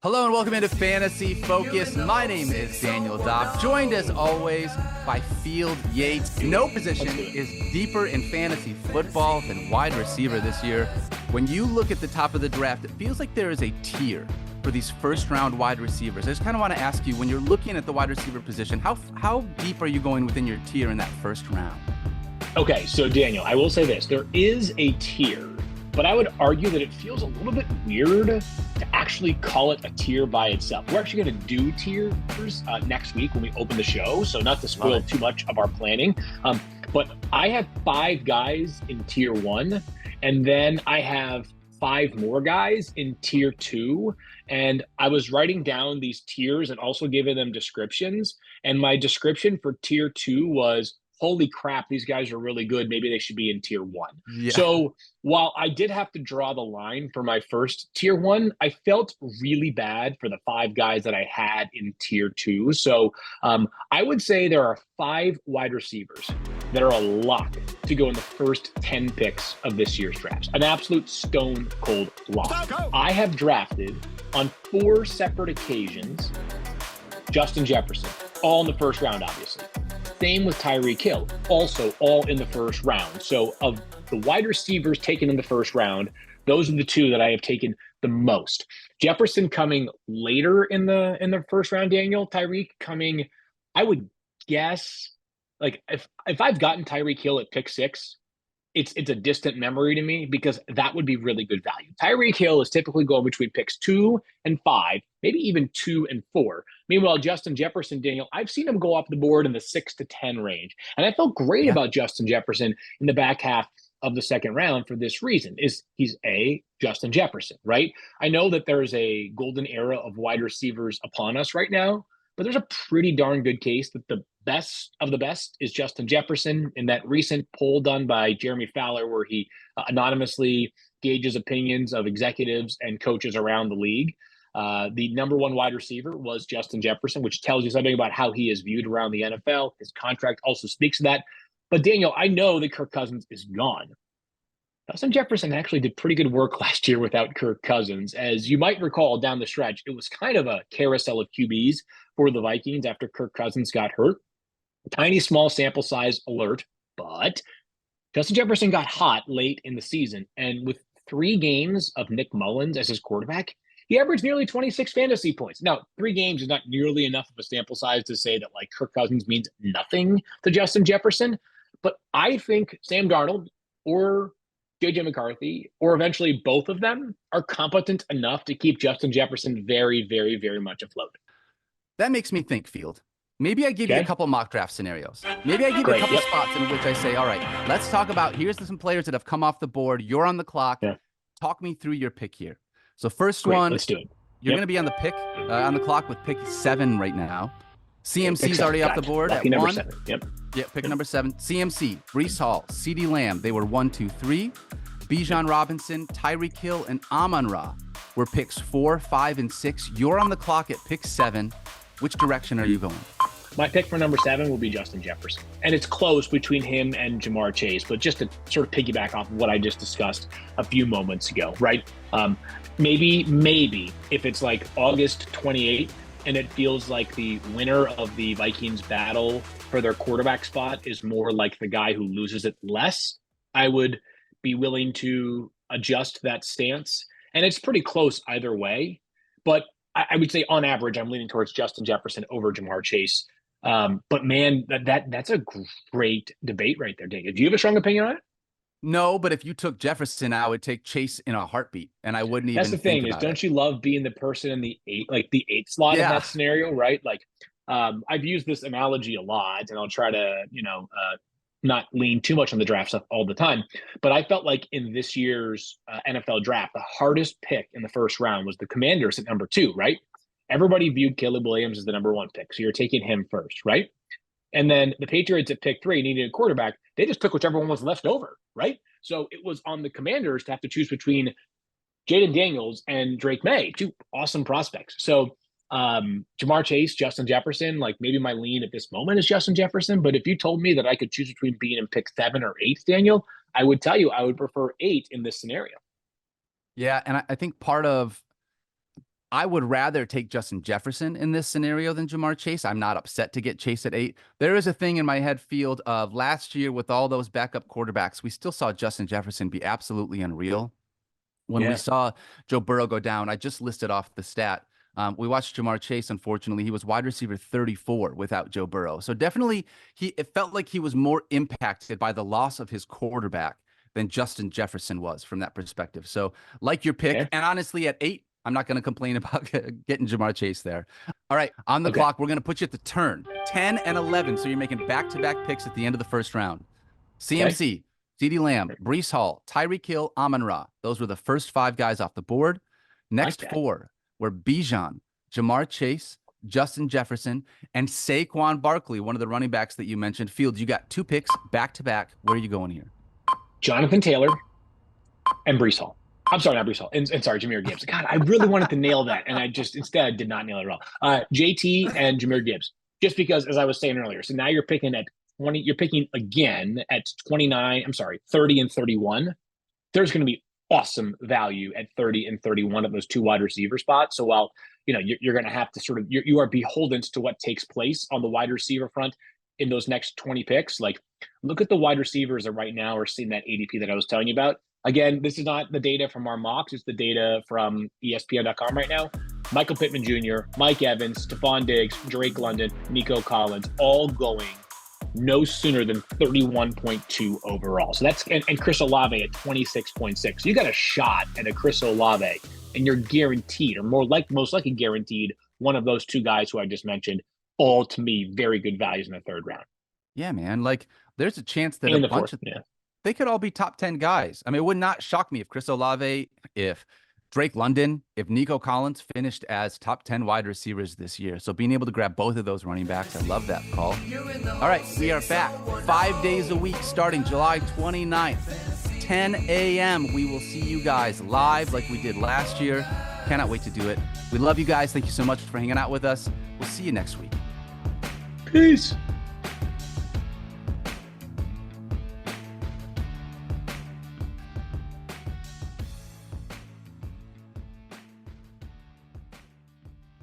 Hello and welcome into Fantasy Focus. My name is Daniel Dopp, joined as always by Field Yates. No position is deeper in fantasy football than wide receiver this year. When you look at the top of the draft, it feels like there is a tier for these first-round wide receivers. I just kind of want to ask you, when you're looking at the wide receiver position, how deep are you going within your tier in that first round? Okay, so Daniel, I will say this. There is a tier, but I would argue that it feels a little bit weird to actually call it a tier by itself. We're actually going to do tiers next week when we open the show, so not to spoil too much of our planning. But I have 5 guys in tier 1, and then I have 5 more guys in tier 2. And I was writing down these tiers and also giving them descriptions. And my description for tier 2 was, holy crap, these guys are really good. Maybe they should be in tier 1. Yeah. So while I did have to draw the line for my first tier 1, I felt really bad for the 5 guys that I had in tier 2. So I would say there are 5 wide receivers that are a lock to go in the first 10 picks of this year's drafts. An absolute stone cold lock. I have drafted on 4 separate occasions Justin Jefferson, all in the first round, obviously. Same with Tyreek Hill, also all in the first round. So of the wide receivers taken in the first round, those are the 2 that I have taken the most. Jefferson coming later in the first round, Daniel. Tyreek coming, I would guess, like if I've gotten Tyreek Hill at pick 6, it's a distant memory to me because that would be really good value. Tyreek Hill is typically going between picks 2 and 5, maybe even 2 and 4. Meanwhile, Justin Jefferson, Daniel, I've seen him go off the board in the 6 to 10 range. And I felt great about Justin Jefferson in the back half of the second round for this reason, is he's Justin Jefferson, right? I know that there's a golden era of wide receivers upon us right now, but there's a pretty darn good case that the best of the best is Justin Jefferson. In that recent poll done by Jeremy Fowler, where he anonymously gauges opinions of executives and coaches around the league, the number 1 wide receiver was Justin Jefferson, which tells you something about how he is viewed around the NFL. His contract also speaks to that. But Daniel, I know that Kirk Cousins is gone. Justin Jefferson actually did pretty good work last year without Kirk Cousins. As you might recall down the stretch, it was kind of a carousel of QBs for the Vikings after Kirk Cousins got hurt. Tiny, small sample size alert, but Justin Jefferson got hot late in the season. And with 3 games of Nick Mullins as his quarterback, he averaged nearly 26 fantasy points. Now, 3 games is not nearly enough of a sample size to say that like Kirk Cousins means nothing to Justin Jefferson. But I think Sam Darnold or JJ McCarthy, or eventually both of them, are competent enough to keep Justin Jefferson very, very, very much afloat. That makes me think, Field. Maybe I give you a couple mock draft scenarios. Maybe I give you a couple spots in which I say, all right, let's talk about, here's some players that have come off the board. You're on the clock. Talk me through your pick here. So first one, let's do it. You're going to be on the clock with pick 7 right now. CMC's already off the board at 1. 7. Yeah, pick number 7. CMC, Breece Hall, CeeDee Lamb. They were 1, 2, 3. Bijan Robinson, Tyreek Hill, and Amon-Ra were picks 4, 5, and 6. You're on the clock at pick 7. Which direction are you going? My pick for number 7 will be Justin Jefferson. And it's close between him and Jamar Chase, but just to sort of piggyback off of what I just discussed a few moments ago, right? Maybe if it's like August 28th and it feels like the winner of the Vikings battle for their quarterback spot is more like the guy who loses it less, I would be willing to adjust that stance. And it's pretty close either way. But I would say on average, I'm leaning towards Justin Jefferson over Jamar Chase. But man, that's a great debate right there, Daniel. Do you have a strong opinion on it? No, but if you took Jefferson, I would take Chase in a heartbeat, and I wouldn't even. That's the thing is, don't you love being the person in the 8th slot in that scenario, right? Like, I've used this analogy a lot, and I'll try to, not lean too much on the draft stuff all the time. But I felt like in this year's NFL draft, the hardest pick in the first round was the Commanders at number 2, right? Everybody viewed Caleb Williams as the number 1 pick, so you're taking him first, right? And then the Patriots at pick 3 needed a quarterback. They just took whichever one was left over, right? So it was on the Commanders to have to choose between Jaden Daniels and Drake May, 2 awesome prospects. So Jamar Chase, Justin Jefferson, like maybe my lean at this moment is Justin Jefferson. But if you told me that I could choose between being in pick 7 or 8, Daniel, I would tell you I would prefer 8 in this scenario. Yeah, and I think part of I would rather take Justin Jefferson in this scenario than Jamar Chase. I'm not upset to get Chase at 8. There is a thing in my head field of last year with all those backup quarterbacks, we still saw Justin Jefferson be absolutely unreal. When we saw Joe Burrow go down, I just listed off the stat. We watched Jamar Chase. Unfortunately, he was wide receiver 34 without Joe Burrow. So definitely, it felt like he was more impacted by the loss of his quarterback than Justin Jefferson was from that perspective. So like your pick, and honestly, at 8, I'm not going to complain about getting Jamar Chase there. All right, on the clock, we're going to put you at the turn. 10 and 11, so you're making back-to-back picks at the end of the first round. CMC, CeeDee Lamb, Breece Hall, Tyreek Hill, Amon-Ra. Those were the first 5 guys off the board. Next 4 were Bijan, Jamar Chase, Justin Jefferson, and Saquon Barkley, one of the running backs that you mentioned. Fields, you got 2 picks back-to-back. Where are you going here? Jonathan Taylor and Breece Hall. I'm sorry, not Breece Hall. And sorry, Jahmyr Gibbs. God, I really wanted to nail that, and I just instead did not nail it at all. JT and Jahmyr Gibbs, just because, as I was saying earlier, so now you're picking at 20. You're picking again at 29. I'm sorry, 30 and 31. There's going to be awesome value at 30 and 31 of those 2 wide receiver spots. So while you're going to have to sort of you are beholden to what takes place on the wide receiver front in those next 20 picks. Like, look at the wide receivers that right now are seeing that ADP that I was telling you about. Again, this is not the data from our mocks. It's the data from ESPN.com right now. Michael Pittman Jr., Mike Evans, Stephon Diggs, Drake London, Nico Collins, all going no sooner than 31.2 overall. So that's and Chris Olave at 26.6. So you got a shot at a Chris Olave, and you're guaranteed, or most likely guaranteed, one of those 2 guys who I just mentioned. All, to me, very good values in the 3rd round. Yeah, man. Like, there's a chance that in a bunch of they could all be top 10 guys. I mean, it would not shock me if Chris Olave, if Drake London, if Nico Collins finished as top 10 wide receivers this year. So being able to grab both of those running backs, I love that call. All right, we are back 5 days a week starting July 29th, 10 a.m. We will see you guys live like we did last year. Cannot wait to do it. We love you guys. Thank you so much for hanging out with us. We'll see you next week. Peace.